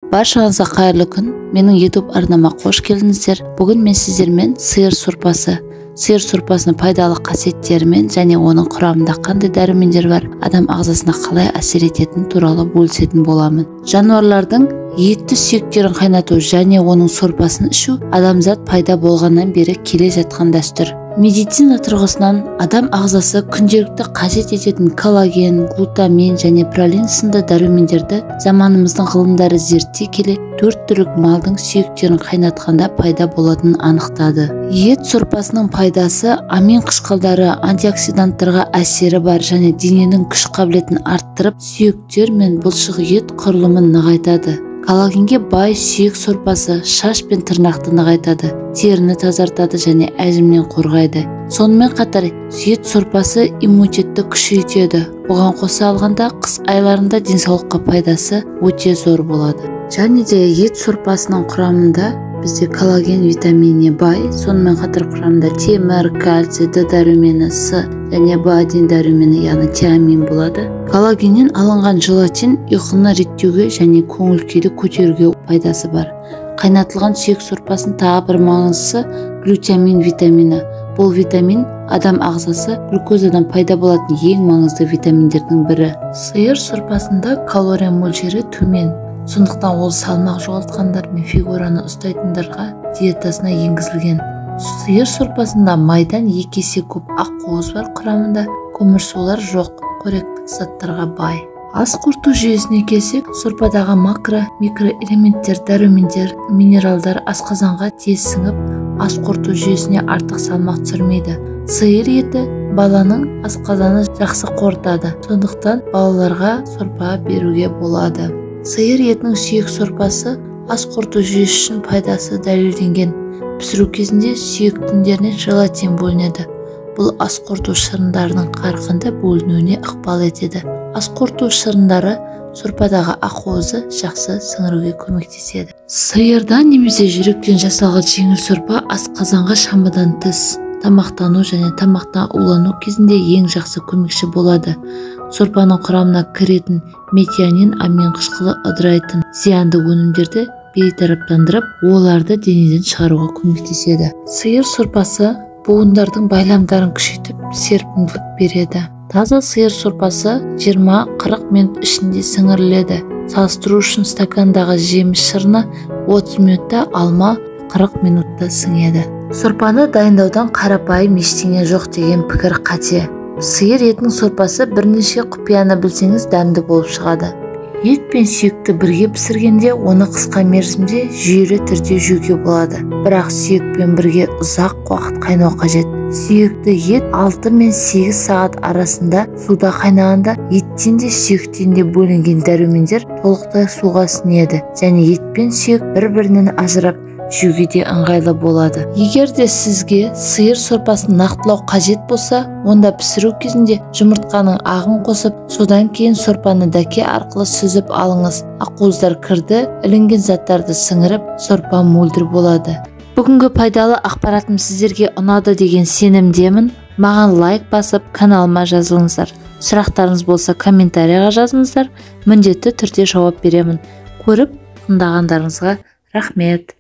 Баршаңызға қайырлы күн. Менің YouTube арнама қош келдіңіздер. Бүгін мен сіздермен сиыр сорпасы, сиыр сорпасының пайдалы қасиеттерімен және оның құрамында қандай дәрумендер бар, адам ағзасына қалай әсер ететіні туралы бөлісетін боламын. Жануарлардың етті сүйектерін қайнату және оның сорпасын ішу адамзат пайда болғаннан бері келе жатқан дәстүр. Медицина тұрғысынан адам ағзасы күнделікті қажет ететін коллаген, глутамин және пролин сынды дәрумендерді заманымыздың ғылымдары зерттей келе 4 түрлік малдың сүйектерін қайнатқанда пайда болатынын анықтады. Ет сорпасының пайдасы амин қышқылдары, антиоксиданттарға әсері бар және дененің күш қабілетін арттырып, сүйектер мен бұлшық ет құрылымын нығайтады. Коллагенге бай сүйек сорпасы шаш пен тырнақты нығайтады, теріні тазартады және әжімнен қорғайды. Сонымен қатар ет сорпасы иммунитетті күшейтеді. Оған қоса алғанда қыс айларында денсаулыққа пайдасы өте зор болады. Және де ет сорпасының құрамында бізде коллаген витаминіне бай, сонымен қатар құрамында темір, кальций, Д дәрумені, С және Б1 дәрумені, яғни тиамин болады. Коллагеннен алынған желатин ұйқыны реттеуге және көңіл-күйді көтеруге пайдасы бар. Қайнатылған сүйек сорпасының тағы бір маңыздысы глютамин витамині. Бұл витамин адам ағзасы глюкозадан пайда болатын ең маңызды витаминдердің бірі. Сиыр сорпасында калория мөлшері төмен. Сондықтан ол салмақ жоғалтқандар мен фигураны ұстайтындарға диетасына енгізілген. Сиыр сорпасында майдан 2 есе көп ақуыз бар, құрамында көмірсулар жоқ, қоректік заттарға бай. Ас қорыту жүйесіне келсек, сорпадағы макро, микроэлементтер, дәрумендер, минералдар асқазанға тез сіңіп, ас қорыту жүйесіне артық салмақ түсірмейді. Сиыр еті баланың асқазаны жақсы қорытады, сондықтан балаларға сорпа беруге болады. Сиыр етінің сүйек сорпасы ас қорыту жүйесі үшін пайдасы дәлелденген. Пісіру кезінде сүйек тіндерінен желатин бөлінеді. Бұл ас қорыту шырындарының қарқынды бөлінуіне ықпал етеді. Ас қорыту шырындары сорпадағы ақуызды жақсы сіңіруге көмектеседі. Сиырдан немесе жүректен жасалған жеңіл сорпа асқазанға шамадан тыс тамақтану және тамақтан улану кезінде ең жақсы көмекші болады. Сорпаның құрамына кіретін метионин амин қышқылы ыдырайтын зиянды өнімдерді бейтараптандырып, оларды денеден шығаруға көмектеседі. Сиыр сорпасы буындардың байламдарын күшейтіп, серпімділік береді. Таза сиыр сорпасы 20-40 минут ішінде сіңіріледі. Салыстыру үшін стакандағы жеміс шырыны 30 минутта, алма 40 минутта сіңеді. Сорпаны дайындаудан қарапайым ештеңе жоқ деген пікір қате. Сиыр етінің сорпасы бірнеше құпияны білсеңіз дәмді болып шығады. Ет пен сүйекті бірге пісіргенде оны қысқа мерзімде жүйелі түрде жеуге болады. Бірақ сүйекпен бірге ұзақ уақыт қайнау қажет. Сүйекті ет 6 мен 8 сағат арасында суда қайнағанда еттен де сүйектен де бөлінген дәрумендер толықтай суға сіңеді және ет пен сүйек бір-бірінен ажырап жеуге де ыңғайлы болады. Егер де сізге сиыр сорпасын нақтылау қажет болса, онда пісіру кезінде жұмыртқаның ағын қосып, содан кейін сорпаны дәке арқылы сүзіп алыңыз. Ақуыздар кірді, ілінген заттарды сіңіріп, сорпа мөлдір болады. Бүгінгі пайдалы ақпаратым сіздерге ұнады деген сенімдемін. Маған лайк басып, каналыма жазылыңыздар. Сұрақтарыңыз болса комментарияға жазыңыздар. Міндетті түрде жауап беремін. Көріп тыңдағандарыңызға рахмет.